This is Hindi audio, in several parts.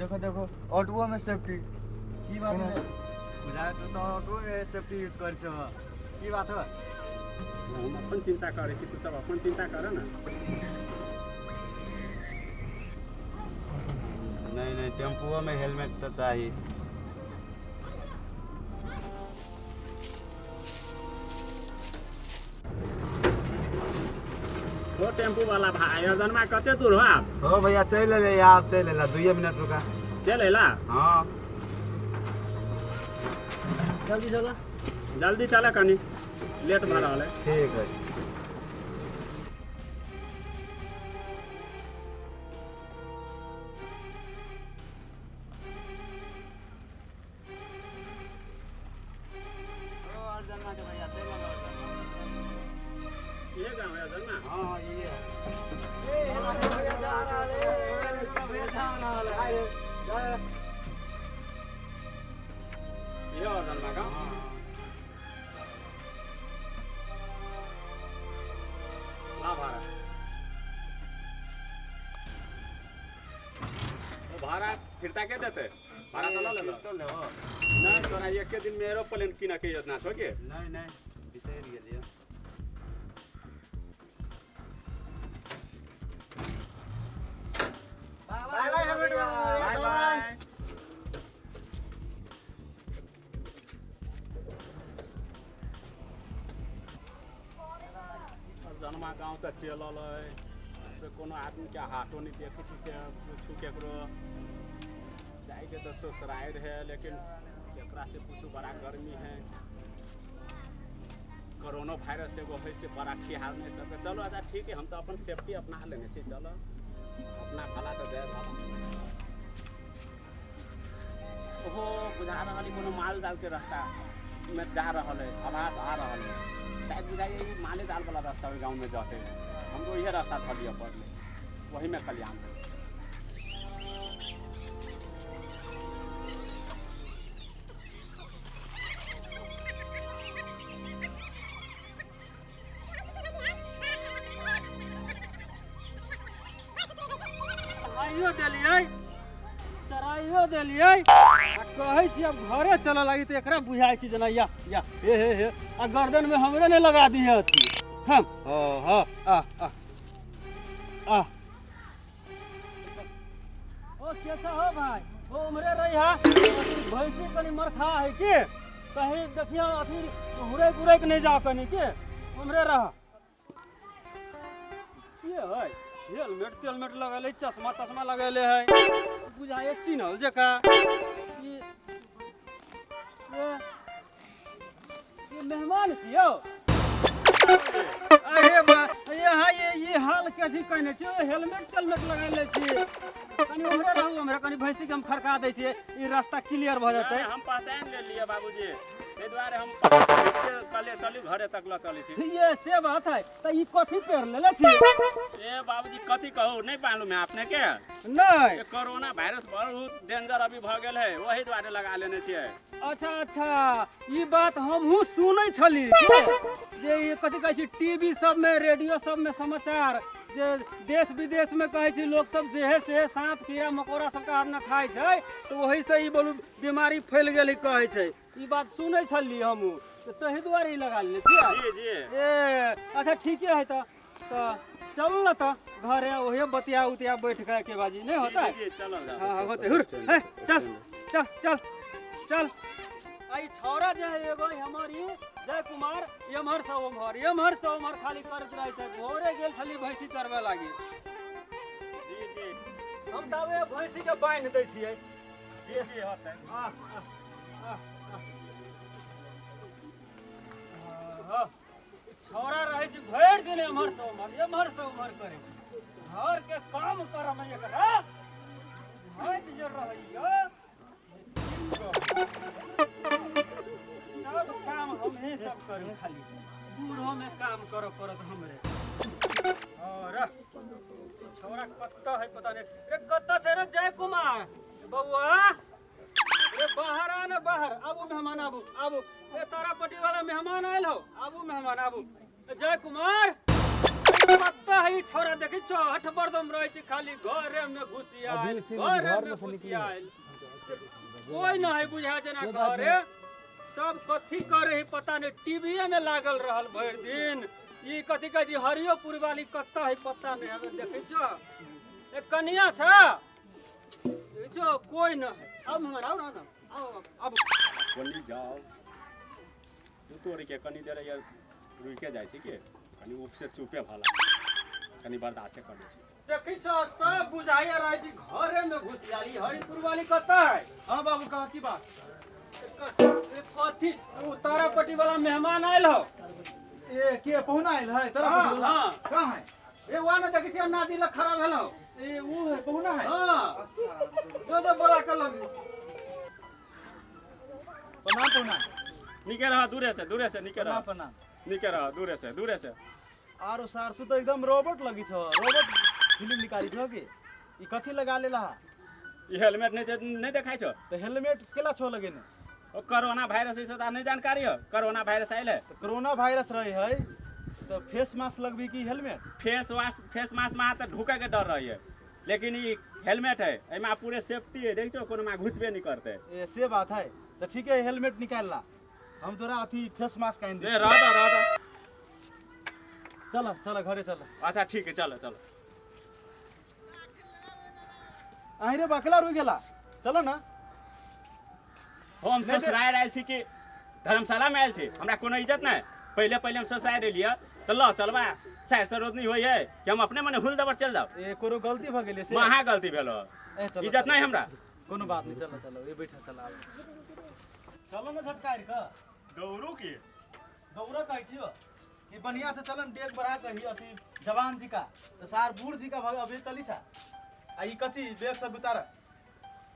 देखो देखो ऑटो में सेफ्टी की बात है बुझाए तो ऑटो में सेफ्टी यूज कर छ की बात है हम अपन चिंता करे छी, तू सब अपन चिंता कर ना। नहीं नहीं टेम्पो में हेलमेट तो चाहिए। वो टेम्पू वाला भाई अजनमा कते दूर हो आप? हो भैया चल ले आप चल ले 2 मिनट रुका चले ला। हाँ जल्दी चला, जल्दी चला, कनी लेट भा रहा है। ठीक है। ये गाँव है अजनमा? हाँ ये है। ये अजनमा का? ला भाड़ा। वो भाड़ा फिरता के देते? भाड़ा तो ला ले लो। तो ले हो। नहीं तोरा एक के दिन में एरोप्लेन किना के योजना छो के? नहीं नहीं बिसर गेलिए। Bye bye helmet bye bye. जनमा गाँव का चलल है तो कोनो आदमी के हाथों नहीं देखे थी से पूछू केकरो जाए के तो ससुराल रहे, लेकिन एकरा से पूछू बड़ा गर्मी है, कोरोना वायरस एगो है से बड़ा खिहाल नहीं सके। चलो अच्छा ठीक है, हम तो अपन सेफ्टी अपना लेने छी। चलो अपना भला तो जाए भला। ओहो बुझा रहा कोनो माल जाल के रास्ता में जा रहा है, आवास आ रहा है, शायद बुझाइए ये माले जाल वाला रास्ता है गाँव में जाते हैं। हमको यह रास्ता था लिया पड़ ले, वही में कल्याण है। चराइयो देलिए कहे छी अब घरे चल लगी तो एकरा बुझाई छी जना या हे आ गर्दन में हमरे ने लगा दी है अथी हम आ ओ कैसा हो भाई ओ हमरे रही है भैंसी कनी मरखा है के कहीं देखियो अथी हुरे के नहीं जा कनी के हमरे रहा ये है हेलमेट लगल है, चश्मा लगल है, बुझाए चिन्हल जका। ये मेहमान छियो? अरे बा ये हाल के थी कहने छियो हेलमेट लगल छी कनी हमरे रहू हमरा कनी भैंसी के हम खरका दै छी ई रास्ता क्लियर भ जाते। हम पहचान ले लिए बाबूजी, ए द्वारे हम कले चली घरे तक ल चली छी। ये से बात है त ई कथि कर लेले छी? ए बाबूजी कथी कहू नहीं मालूम है आपने के? नहीं ये कोरोना वायरस बहुत डेंजर अभी भ गेल है, वही द्वारे लगा लेने छिए। अच्छा ई बात हमहू सुनै छली जे ये कथि कहै छी टीवी सब में रेडियो सब में समाचार जे देश विदेश में कहै छी लोग सब जे है से सांप कीड़ा मकोड़ा सब का न खाइ छै तो वही से ई बोलू बीमारी फैल गेली कहै छै। ई बात सुनै छली हमहू तो तही द्वारे ही लगा ले जी जी। ए अच्छा ठीक है तो चल न तो घरे ओहे बतिया उतिया बैठ के बाजी नहीं होता है? जी चलो हाँ होते हुर है चल चल चल चल आई छोरा जे है एगो हमारी जय कुमार एमहर से उमहर खाली करत रहे छै भोरे गेल छली भैंसी चरबे लागी। जी जी हम तबे भैंसी के बांध दै छियै। जी जी होतै। छोरा रहे छी भरि दिन एमहर से उमहर करे घर के काम कर में एकरा भाइत जे रहइया सब काम हमें सब करू खाली बूढ़ो में काम करो करत हमरे। और छोरा कत्ता है पता नहीं रे कत्ता छै रे जय कुमार बउआ रे बाहर आ ना बाहर आबू मेहमान आबू ए तारापट्टी वाला मेहमान आयल हो आबू मेहमान आबू जय कुमार पता है छोरा देखी छो हठ बर्दम रहे छी खाली घरे में घुसियाल घरे में घुसियाल कोई ना है बुझा जना घरे सब कथी करे है पता नहीं टीवीए में लागल रहल भर दिन ई कथी कह जी हरियोपुर वाली कत्ता है पता नहीं अगर देखै छो एक कनिया छा जो कोई ना है अब हमारा आओ ना आओ अब कनी जाओ तू तोरी के कनी देर यार रुइ के जाय छी के कनी उप से चुपे भाला कनी बर्दाश्त करे छी देखै छो सब बुझाइया रहे छी घरे में घुसियाली हरिपुर वाली कत्ता है। हां बाबू कहा की बात कथी तारापट्टी वाला मेहमान आयल हो ए के पहुना आइल है तारापट्टी वाला हां कहां है ए वाना देखै छी नादी ल खराब भेलो ए वो है पहुना है हां अच्छा जो बोला कर लगी प्रणाम पहुना निके रहा दूरे से निके रहा प्रणाम निके रहा दूरे से आरो सार तू तो एकदम रोबोट लगी छो रोबोट फिल्म निकाली छो के ई कथी लगा लेला ई हेलमेट नहीं देखाय छो तो हेलमेट केला छो लगे ने ओ कोरोना वायरस से तो नहीं जानकारी हो कोरोना वायरस आइल है तो कोरोना वायरस रहे है तो फेस मास्क लगबी की हेलमेट फेस मास्क में तो ढुके के डर रही है लेकिन ये हेलमेट है एमा पूरे सेफ्टी है देखो कोनो में घुसबे नहीं करते ए से बात है तो ठीक है हेलमेट निकाल ला हम तोरा अथी फेस मास्क काइन दे ए रह चलो चलो घरे चलो अच्छा ठीक है चलो आई रे बकला रुई गेला चलो ना हम ससुराल आयल छी कि धर्मशाला में आयल छी हमरा कोनो इज्जत नहीं पहले हम ससुराल एलिए तो ल चलबा शायद सरोज नहीं होई है कि हम अपने मने हुल दबर चल जाओ ए कोनो गलती भ गेले से महा गलती भेलो ए चलो इज्जत नहीं हमरा कोनो बात नहीं चलो चलो ये बैठा चला चलो ना झटकाई का दौड़ू की दौड़ा कहै छियो कि बढ़िया से चलन डेग बढ़ा कही अथी जवान जी का तो सार बूढ़ जी का भाग अभी चली सा आ ई कथी बैग सब उतार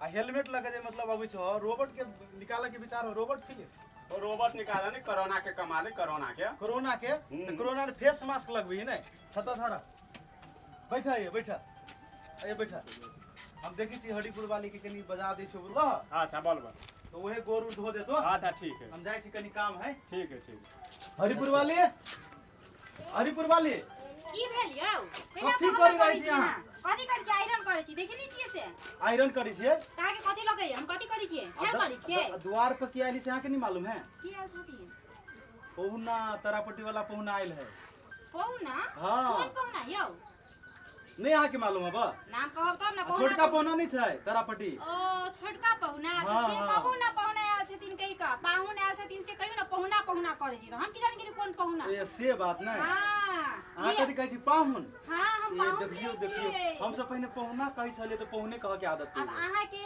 आ हेलमेट लगे जे मतलब अभी छो रोबोट के निकाला के विचार हो रोबोट फिल्म और रोबोट निकाला नहीं कोरोना के कमाले कोरोना के कोरोना के तो कोरोना ने फेस मास्क लगबी नहीं छता थारा बैठा ये बैठा हम देखी छी हरिपुर वाली के कनी बजा दै छो बोल अच्छा बोल तो वही गोरू धो दे तो अच्छा ठीक है हम जाय छी कनी काम है ठीक है हरिपुर वाली की भेल यौ कथी करि रहै छी अहाँ कथी करै छी आयरन करै छी देखली छियै से आयरन करी छियै काहे के कथी लगै हम कथी करै छियै हेल करै छियै द्वार पर की आइली से अहाँ के नहीं मालूम है की हाल छथि पहुना तारापट्टी वाला पहुना आइल है पहुना हाँ। कौन पहुना यौ नहीं अहाँ के मालूम है बा नाम कहब तब ना आ पहुना छोटका पहुना नहीं छै तारापट्टी ओ छोटका पहुना हाँ, से हाँ। कहू ना पहुना आयल छथिन कहि का पाहुन आयल छथिन से कहियो ना पहुना करै छी हम की जानि गेली कोन पहुना ए से बात नहीं हां अहाँ कथी कहै छी पाहुन हां हम ए पाहुन देखियो हम सब पहले पहुना कहै छलिए तो पहुने कह के आदत अब अहाँ के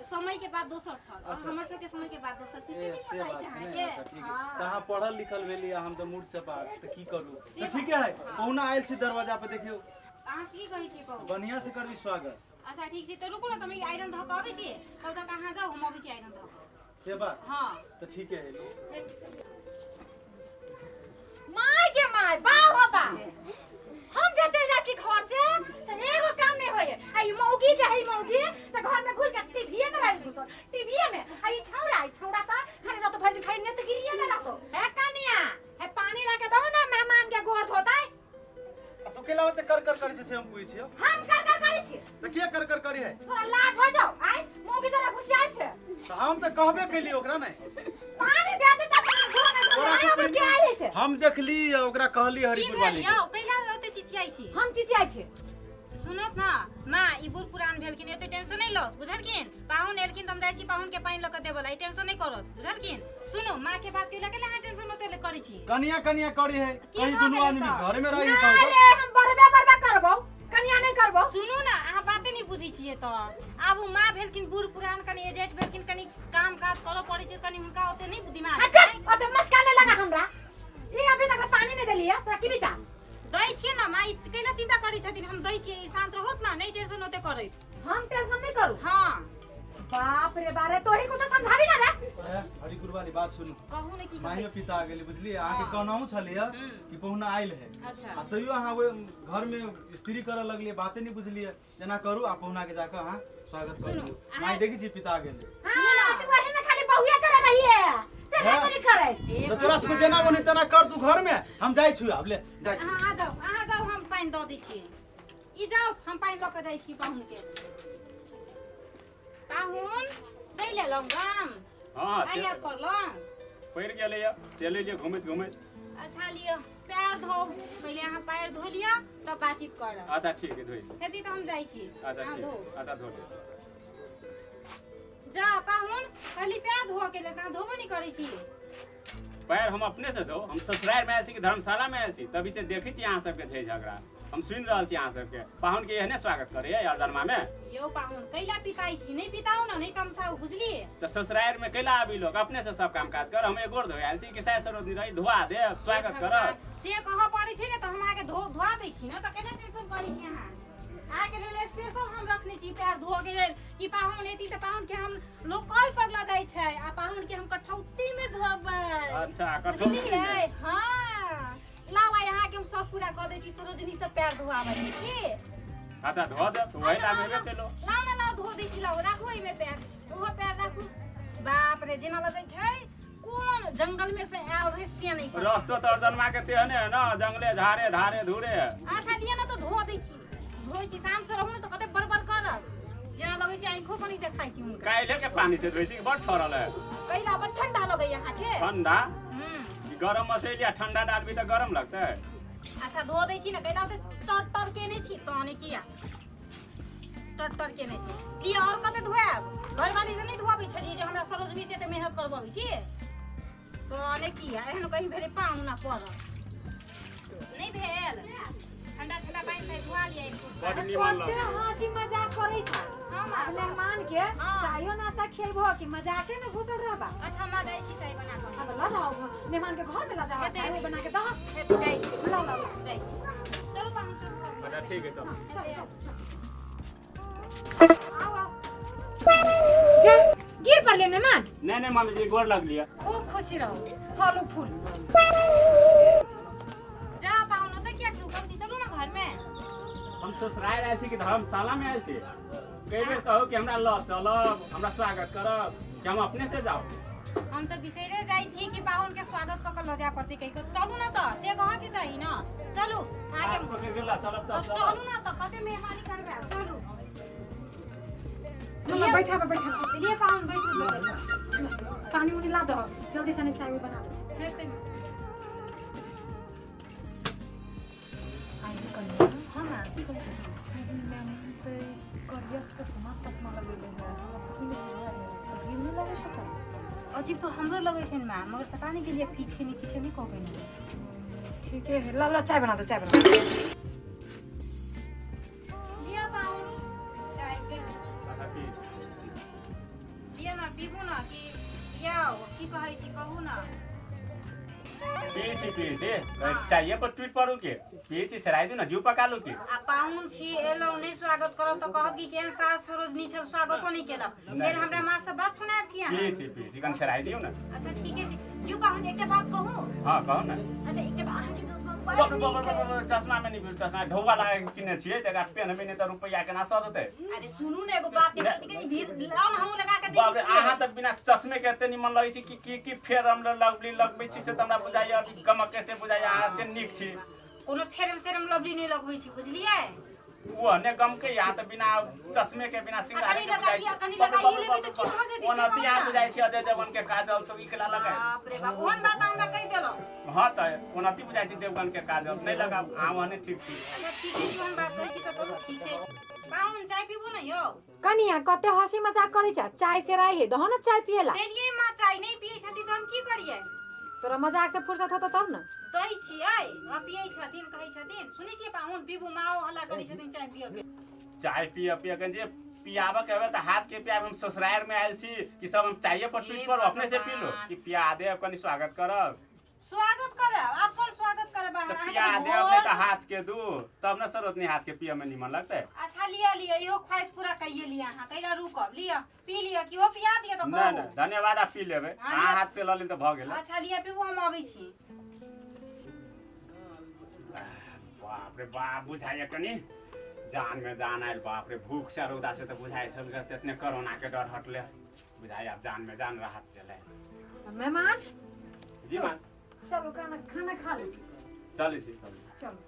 समय के बाद दोसर छल और अच्छा। हमर सबके समय के बाद दोसर चीज से ए नहीं से पता बात है नहीं अहाँ अच्छा ठीक के है तो अहाँ पढ़ल लिखल भेली हम तो मूड चपाट तो की करू तो से ठीक है पहुना आइल छी दरवाजा पे देखियो अहाँ की कहै छी कहू बढ़िया से करबी स्वागत अच्छा ठीक छै तो रुकू ना તમે आयरन धऽ के अबै छी तब तक अहाँ जाउ हम अबै छी आयरन धऽ के से बात हां तो ठीक है माय के माय बाऊ बाबा हम जे चल जाइ छी घर से त एगो काम नहीं होय आई मौगी जे है मौगी से घर में घुस के टीवी में रह घुस टीवी में आई छौड़ा त खाली न तो भर दिन खाली नेत गिरिए में रहतो है कनिया है पानी ला के दो ना मेहमान के गोड़ धोताई तो केला होते कर करी छै से हम पूछी छियो हम कर करै छी तो के कर करी है तोरा लाज हो जाओ आई मौगी जरा घुसियाल छै तो हम तो कहबे कैली ओकरा नहीं पानी दे दे तब तोरा से हम के आले से हम देखली ओकरा कहली हरिपुर वाली के कैला रहते चिचियाई छी हम चिचियाई छी सुनत ना माँ ई बुढ़ पुरान भेलखिन एते टेंशन नहीं लो बुझलखिन पाहुन एलखिन तम जाइ छी पाहुन के पानी लक देबला ई टेंशन नहीं करत बुझलखिन सुनो माँ के बात केला केला टेंशन मत ले करै छी कनिया करी है की कहीं भऽ दुनू गेलै आदमी तऽ? घर में रही अरे हम बरबे करबो कनिया नहीं करबो सुनो ना अहाँ बाते नहीं बुझी छिए त आब माँ भेलखिन बुढ़ पुरान कनी एजेट भेलखिन कनी काम काज करऽ पड़ै छै कनी हुनका ओते नहीं दिमाग अच्छा ओते मस्का नहीं लगा हमरा ये अभी तक पानी नहीं देलिए तोरा की विचार दै छिए ना माँ ई कैला चिंता करै छथिन हम दै छिए शांत रहत ना नहीं टेंशन ओते करै हम टेंशन नहीं करू हां बाप रे बारे तोही को तो समझाबी ना रे हरिपुर वाली बात सुनू कहू ने की माहियो पिता आ गेली बुझलिए अहाँ के कहनाहु छलिए कि पहुना आइल है अच्छा आ तइयो अहाँ वो घर में स्त्री करऽ लगलिए बाते नहीं बुझलिए जना करू आ पहुना के जाकर अहाँ स्वागत करू माई देखी छी पिता आ गेल हां तो वही में खाली बहुया चला रही है तेरे नहीं करे तो तोरा सबके जना बनी तना कर तू घर में हम जाई छी अब ले जाई छी। आ जाओ हम पानी दऽ दै छियै ई जाओ हम पानी लऽ कऽ जाइ छी पाहुन के पाहुन चलि एलहुँ गाम हाँ आइ याद करलहुँ पड़ि गेलैए चलि एलियै घुमैत घुमैत। अच्छा लिअ पैर धो पहिले अहाँ पैर धो लिअ तब बातचीत करब अच्छा ठीक है धोइ खेती तऽ हम जाइ छी अच्छा अहाँ ठीक धो अच्छा धो दे। जा पाहुन पहले पैर धो के लेता धोबो नहीं करै छी पैर हम अपने से धो हम ससुराल में आयल छी कि धर्मशाला में आयल छी तभी से देखै छी अहाँ सबके छै झगड़ा हम सुनि रहल छी अहाँ सबके पाहुन के एहने स्वागत करे यार दरमा में यो पाहुन कैला पिताई छी नहीं पिताऊ ना नहीं कमसाऊ बुझलिए तो ससुराल में कैला आबी लोग अपने से सब काम काज कर हम एगोर धोए आयल छी कि साइड सरोजनी रही धोआ दे स्वागत कर से कह पड़ै छै ने त हम आके धोआ दै छी न त केना टेंशन करै छी अहाँ आके लेल स्पेशल हम रखने छी पैर धो के लेल कि पाहुन एती त पाहुन के हम लोकल पर ल जाय छै आ पाहुन के हम कठौती में धोबै अच्छा कठौती हां लावा यहाँ के हम सब पूरा कर दै छी सरोजनी से पैर धोआबै छी अच्छा धो दे तो वही ला मेरे पेलो ना धो दै छी लाओ राखू एमे पैर ओहो पैर राखू बाप रे जेना लगै छै कोन जंगल में से आयल रे से नहीं रास्तो तर जन्मा के तेहने है ना जंगले झारे धारे धुरे अच्छा लिए ना तो धो दै छी धोइ छी शाम से रहू न तो कते बरबर करब जेना लगै छै आंखो पनि देखाइ छी हुनका काइले के पानी से धोइ छी कि बड़ ठरल है कैला बड़ ठंडा लगै यहाँ के ठंडा गरम मसैलिया ठंडा डालबी तो गरम लगतै अच्छा धो दै छी न कैला से टटर केने छी तने किया टटर केने छी ई और कते धोएब घरवाली से नहीं धोबै छलिए जे हमरा सरोजनी से ते मेहनत करबबै छी तने किया एहन कहीं भेले पाहुन ना पड़ नहीं भेल ठंडा ठंडा पानी से धोआ लिया बड़ निमन कते लग हंसी मजाक करै छ हम मेहमान के चायो नाश्ता खिएबो कि मजाके में घुसल रहबा अच्छा मैं जाइ छी चाय बना कर अब ला जाओ मेहमान के घर में ला जाओ चाय बना के दह जाइ छी ला जाइ छी चलो पाहुन चलो अच्छा ठीक है तब आओ जा गिर पड़ले मेहमान नहीं मम्मी जी गोर लग लिया खूब खुशी रहो फल फूल जा पाहुन त क्या करू कम चलो ना घर में हम ससुराल आयल छी कि धर्मशाला में आयल छी कई बेर कहो कि हमरा ल चलब हमरा स्वागत करब कि हम अपने से जाओ हम तो बिसरे जाइ छी कि पाहुन के स्वागत क के ल जा पड़ती कहि के चलू ना त से कह के जाई ना चलू आगे पकड़ के ला चलब तो तब चलू ना त कते मेहमानी करबे चलू ला बैठा लिए पाहुन बैठो पानी उनी ला दो जल्दी से चाय बना दो हेते आई कन्या हां ना की कहै छै मेहमान पे करिया चश्मा चश्मा लगेले है अजीब नहीं लगे छै अजीब तो हमरो लगे छै ना मगर पता नहीं के लिए पीछे नीचे से नहीं कहबै ना ठीक है ला चाय बना दो चाय बना दो लिया पाहुन चाय पे अच्छा ठीक लिया ना पीबू ना कि याओ की कहै छी कहू ना पी छी चाहिए पर ट्वीट पड़ू के पी छी सराय दू ना जू पका लू के आ पाहुन छी एलो नहीं स्वागत करब तो कहब कि केन सास सरोजनी छल स्वागतो नहीं केलक फिर हमरा मां से बात सुनाब किया पी छी कन सराय दियो ना अच्छा ठीक है जी यू पाहुन एकटा बात कहू हां कहो ना अच्छा एकटा बात अहाँ के दोस्त चश्मा में नहीं चश्मा ढौवा लगा के किने छिए जगह पेन में नहीं तो रुपया केना सद देते अरे सुनू ना एगो बात के भीड़ लाउन हम लगा के बाप रे देखै अहाँ त बिना चश्मे के एते निमन लगै छी कि फेर हम लगबै छी से त हमरा बुझाइया कि गमक कैसे बुझाइया अहाँ एते नीक छी कोनो फेरम सेरम लवली नहीं लगबै छी बुझलियै वो ने गम के यहाँ तो बिना चश्मे के बिना सिंगार के कनी लगाइए लेबै त की हो जेतै ओना तिया बुझाइ छी अजय देवगन के काजल तो इकला लगाए बाप रे बाप ओहन बात हमरा कहि देलो हां त ओना ती बुझाइ छी देवगन के काजल नहीं लगा आ वने ठीक छी अच्छा ठीक है जोन बात कहै छी त ठीक से पाहुन चाय पीबू न यौ कनिया कते हंसी मजाक करै छ चाय से राय हे दहन चाय पिएला देलिए मां चाय नहीं पिए छथि त हम की करियै तोरा मजाक से फुर्सत होत तब न कहै छियै आ पिए छथिन कहै छथिन सुनै छियै पाहुन पीबू माओ हल्ला करै छथिन चाय पिए के चाय पिए के जे पियाबा के होवे त हाथ के पियाब हम ससुराल में आयल छी कि सब हम चाहिए पर ट्वीट पर अपने से पी लो कि पिया दे कनी स्वागत करब स्वागत करब आप पर स्वागत करब त पिया दे अपने त हाथ के दू तब न सर उतनी हाथ के पिए में निमन लगतै अच्छा लिया इहो ख्वाहिश पूरा कइए लिया हां कैला रुकब लिया पी लिया कि ओ पिया दिए त नहीं धन्यवाद आप पी लेबे अहाँ हाथ से ल लेन त भ गेल अच्छा लिया पीबू हम आबै छी बाप रे बाप बुझाइए कनी जान में जान आयल बाप रे भूख से रौदा से तो बुझाइ छल इतने कोरोना के डर हटले बुझाइ अब जान में जान राहत चले मेहमान जी मां चलो खाना खा लो चली छी चलो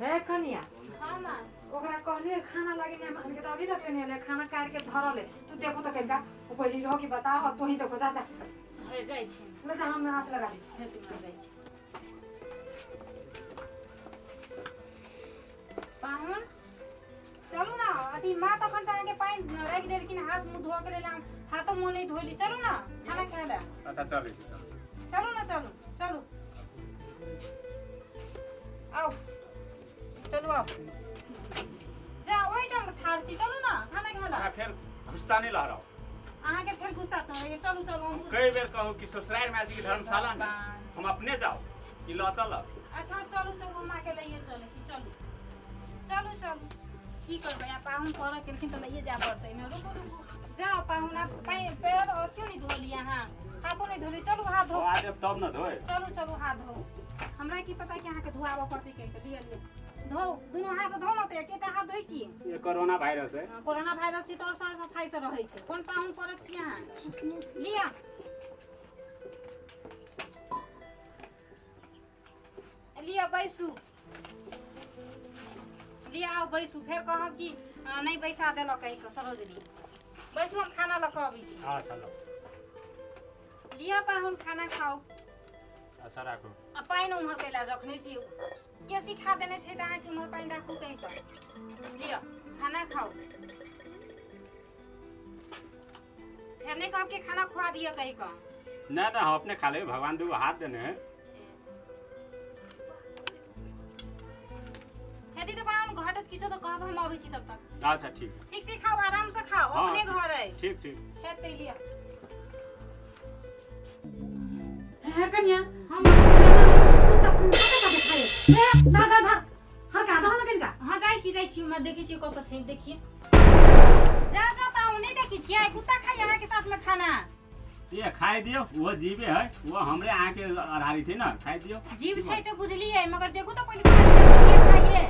है कनिया हाँ माँ ओकरा कहलिए खाना लागे नहीं मान के तो अभी तक नहीं ले खाना काट के धरले तू देखो तो केगा ओ पहले रहो कि बताओ तो ही देखो जा है जाइ छी ले जा हम हाथ लगा दी है तू जाइ छी पाहुन चलू ना अभी माँ तो खन के पानी रख दे लेकिन हाथ मुंह धो के ले हम हाथ मुंह नहीं धोली चलू ना खाना खाए ला अच्छा चल चलू ना चलू चलू आओ चलू आओ जा वही टाइम ठाड़ छी चलू ना खाना खाए ला फिर गुस्सा नहीं लहराओ अहाँ के फिर गुस्सा चढ़े चलू चलू कई बेर कहूँ कि ससुराल में की धर्मशाला में हम अपने जाओ कि ल चल अच्छा चलू चलू माँ के लिए चले छी चलू चलू चलू की करबै आ पाहुन पर केलखिन त लइए जा पड़तै न रुको रुको जाओ पाहुन आप पैर और क्यों नहीं धोली यहाँ हाथों नहीं धोली चलू हाथ धो आज तब न धोए चलू चलू हाथ धो हमरा की पता कि अहाँ के धोआबऽ पड़तै के लिए धो दुनू हाथ धो न त एकेटा हाथ धोइ छी ये कोरोना वायरस है कोरोना वायरस छी त और साफ सफाई से रहै छै कोन पाहुन परक छी अहाँ लिया लिया बैसू लिया आओ बैसू फिर कहब कि नहीं बैसा देलक कहीं सरोजनी बैसू हम खाना लऽ कऽ अबै छी हाँ चलो लिया पाहुन खाना खाओ अच्छा राखो आ पानि उम्हर कैला रखने छी के सिखा देने छै त अहाँ के उम्हर पानि राखू कहीं पर लिया खाना खाओ फिर नहीं कहब कि खाना खुआ दिया कहीं का ना ना हम अपने खा ले भगवान दो हाथ देने हैं यदि तो पाहुन घटत किछो तो कहब हम अबै छी तब तक अच्छा ठीक है ठीक से खाओ आराम से खाओ हाँ, अपने घर है ठीक ठीक खेते लिया है कनिया हम कुत्ता कुत्ता का खाए ए धर धर धर हर का दहन कनिका हाँ जाइ छी मैं देखै छी कत छै देखिए जा जा पाहुन नहीं देखै छी आइ कुत्ता खाइ अहाँ के साथ में खाना ये खाई दियो वो जीवे है वो हमरे यहाँ के आधारित है ना खाई दियो जीव छै तो बुझलिए मगर देखू तो पहले खाइए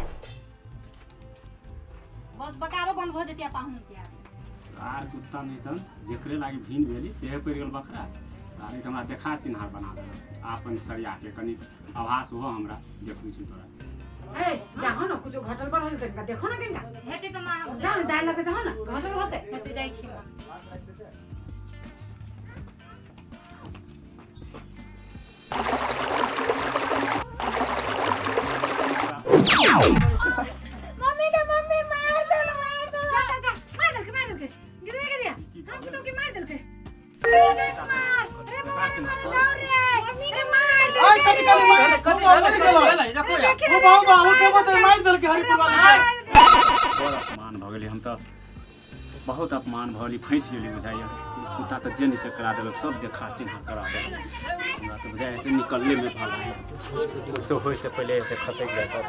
बहुत बकारो बंद भ जेतिया पाहुन के आर कुत्ता नहीं तन जेकरे लागी भीन भेली सेहे पड़ गेल बकरा आरे हमरा देखा चिन्हार बना दे आपन सरिया के कनी आभास हो हमरा देखू छी तोरा ए जाहो न कुछ घटल बढ़ल कनिका देखो न कनिका हेते त मां जान दाइ लगे जाहो न घटल होते हेते जाइ छी मम्मी मार दो जा जा जा मार दे गिरे हम तो के मार दे अरे कुमार अरे मार रे मम्मी ने मार आई कदी कदी मार कदी देखो यार वो बाबू देबो तो मार दल के हरिपुर वाले बहुत अपमान भ गेली हम तो बहुत अपमान भली फंस गेली बुझाइए कुत्ता तो जेन से करा देलक सब देखा चिन्हा करा देलक हमरा तो बुझाइ ऐसे निकलने में भला है सो होय से पहले ऐसे खसक गया था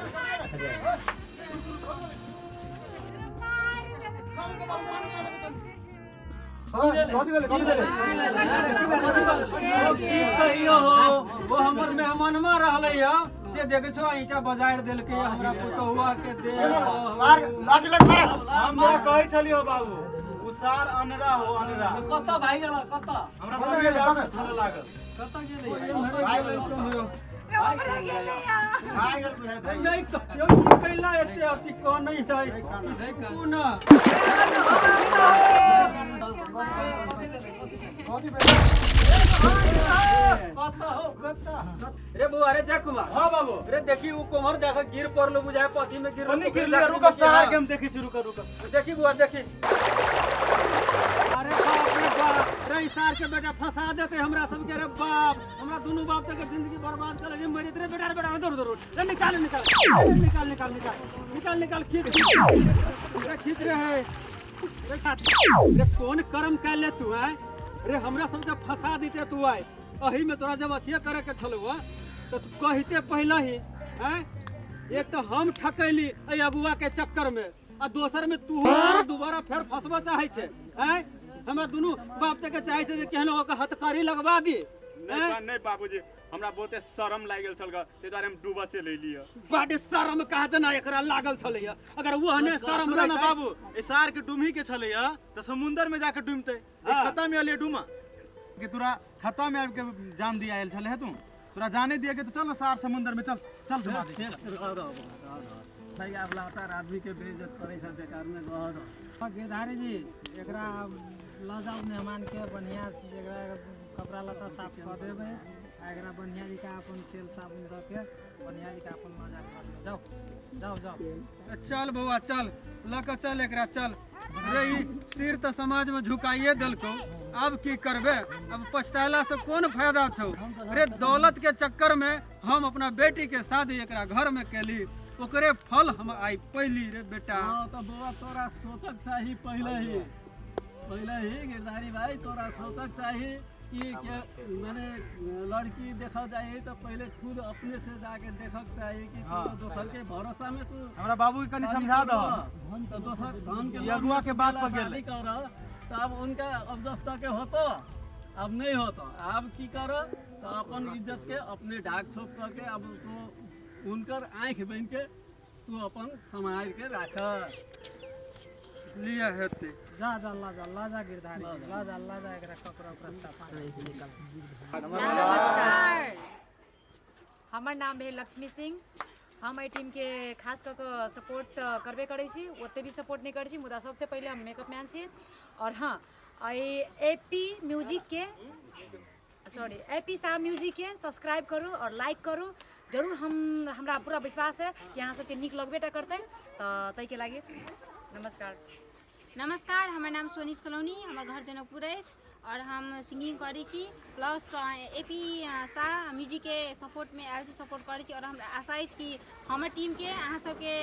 हां कदी वाले की कहियो वो हमर मेहमानमा रहले या से देखे छो ईटा बाजार देल के हमरा पुतहुआ के दे मार लाठी लग मार हम तोरा कहै छलियो बाबू उसार अनरा हो अनरा कत्ता भाई गेला कत्ता हमरा तो ये डर छल लागल कत्ता गेले भाई गेल बुझाइ नहीं तो यो की कैला एते अति को नहीं जाय तू ना रे बुआ रे जा कुमार हां बाबू रे देखी वो कुमार जाके गिर पड़लो बुझाए पथी में गिर नहीं गिर लिया रुका सहार के हम देखी छी रुका देखी बुआ देखी अरे बाप रे बाप रे सार के बेटा फंसा देते हमरा सब के रे बाप हमरा दोनों बाप तक जिंदगी बर्बाद कर ले मरे रे बेटा दौड़ रे निकाल खींच रहे रे कौन कर्म कर ले तू है रे हमरा सब के फंसा देते तू आए अही में तोरा जब अथिए करे के छलवा तो तू कहते पहले ही हैं एक तो हम ठकैली ए अगुआ के चक्कर में आ दोसर में तू दोबारा फिर फंसबा चाहे छे हैं हमरा दोनों बाप के चाहे छे जे केहनो के हथकड़ी लगवा दी नहीं बाबूजी हमरा बहुते शरम लाग गेल छल ते द्वारे हम डूबा चले लिया बाटे शरम कहा देना एकरा लागल छलैया अगर वो हने शरम ना बाबू ए सार के डूमी के छलैया त समुंदर में जाके डूमते खत्ता में आले डूमा कि तोरा खत्ता में आब के जान दिया आयल छले है तू तोरा जाने दिया के तो चल सार समुंदर में चल डुमा दे सही आप लातार आदमी के बेइज्जत करे छ बेकार में गहर गिरधारी जी एकरा ल जाओ मेहमान के बढ़िया एकरा कपड़ा लत्ता साफ कर देबे आ एकरा बढ़िया जिका अपन तेल साबुन द के बढ़िया जिका अपन मजा कर जाओ जाओ जाओ चल बउआ चल लक चल एकरा चल रे ई सिर त समाज में झुकाइए देलको अब की करबे अब पछताला से कौन फायदा छौ रे दौलत के चक्कर में हम अपना बेटी के शादी एकरा घर में केली ओकरे फल हम आई पहली रे बेटा तो बउआ तोरा सोचक चाही पहले ही गिरधारी भाई तोरा सोचक चाही कि मैंने लड़की देखा जाए तो पहले खुद अपने से जाके देखक चाहिए कि दोसर के भरोसा में तू हमरा बाबू के कनी समझा दो तो दोसर धन के अगुआ के बात पर गेल कर तो अब उनका अब दस्ता के होतो अब नहीं होतो अब की कर तो अपन इज्जत के अपने ढाक छोप करके अब तो उनकर आँख बन के तू अपन संभाल के राख लिया हेते जा गिरधारी ला एकरा कपड़ा नमस्कार हमर नाम है लक्ष्मी सिंह हम एहि टीम के खास कऽ के सपोर्ट करबे करै छी ओते भी सपोर्ट नहीं करै छी मुदा सबसे पहले हम मेकअप मैन छी और हाँ एपी शाह म्यूजिक के सब्सक्राइब करू और लाइक करू जरूर हमरा पूरा विश्वास है कि अहाँ सबके नीक लगबे टा करतै तऽ ताहि के लागि नमस्कार हमर नाम सोनी सलोनी हमर घर जनकपुर अछि और हम सिंगिंग करै छी प्लस एपी शाह म्यूजिक के सपोर्ट में आयल छी सपोर्ट करै छी और हम आशा अछि कि हमर टीम के अहाँ सबके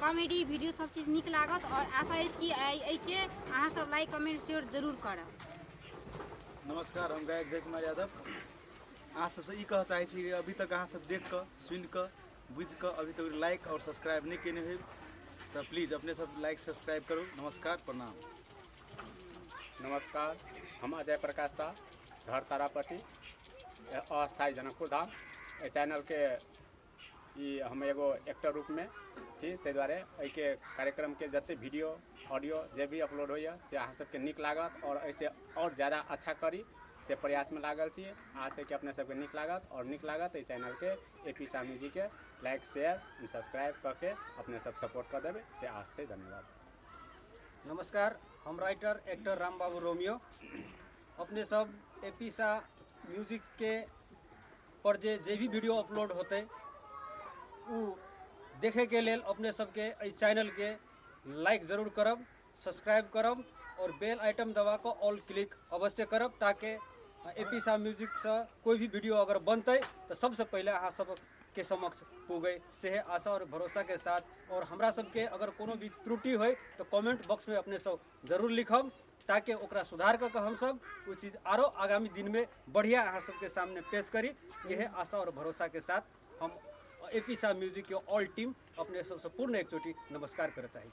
कॉमेडी वीडियो सब चीज नीक लागत और आशा अछि कि एहि के अहाँ सब लाइक कमेंट शेयर जरूर करब। नमस्कार हम गायक जय कुमार यादव अहाँ सबसे ई कह चाहै छी कि अभी तक अहाँ सब देख कऽ सुनि कऽ बुझि कऽ अभी तक लाइक और सब्सक्राइब नहीं केने है तो प्लीज़ अपने सब लाइक सब्सक्राइब करो। नमस्कार प्रणाम। नमस्कार हम अजय प्रकाश शाह घर तारापट्टी अस्थायी जनकपुर धाम चैनल के हम एगो एक्टर रूप में छी ताहि दुआरे एहि के कार्यक्रम के जते वीडियो ऑडियो जे भी अपलोड होइए से अहाँ सबके नीक लागत और ऐसे और ज़्यादा अच्छा करी से प्रयास में लागल छी अहाँ सबके अपने सबके नीक लागत और नीक लागत एहि चैनल के एपी शाह म्यूजिक के लाइक शेयर सब्सक्राइब करके अपने सब सपोर्ट कर देवे से आज से धन्यवाद। नमस्कार हम राइटर एक्टर राम बाबू रोमियो अपने सब एपी शाह म्यूजिक के पर जे भी वीडियो अपलोड होते वो देखे के लेल अपने सबके चैनल के लाइक जरूर करब सब्सक्राइब करब और बेल आइटम दबा को ऑल क्लिक अवश्य करब ताकि एपी शाह म्यूजिक से कोई भी वीडियो अगर बनते तो सबसे पहले अहाँ सब के समक्ष पुगे से आशा और भरोसा के साथ और हमरा सबके अगर कोनो भी त्रुटि हो तो कमेंट बॉक्स में अपने सब जरूर लिखब ताकि ओकरा सुधार करके हम सब वो चीज़ आरो आगामी दिन में बढ़िया अहाँ सबके सामने पेश करी यह आशा और भरोसा के साथ हम एपी शाह म्यूजिक के ऑल टीम अपने सबसे पूर्ण एक चोटी नमस्कार करना चाहिए।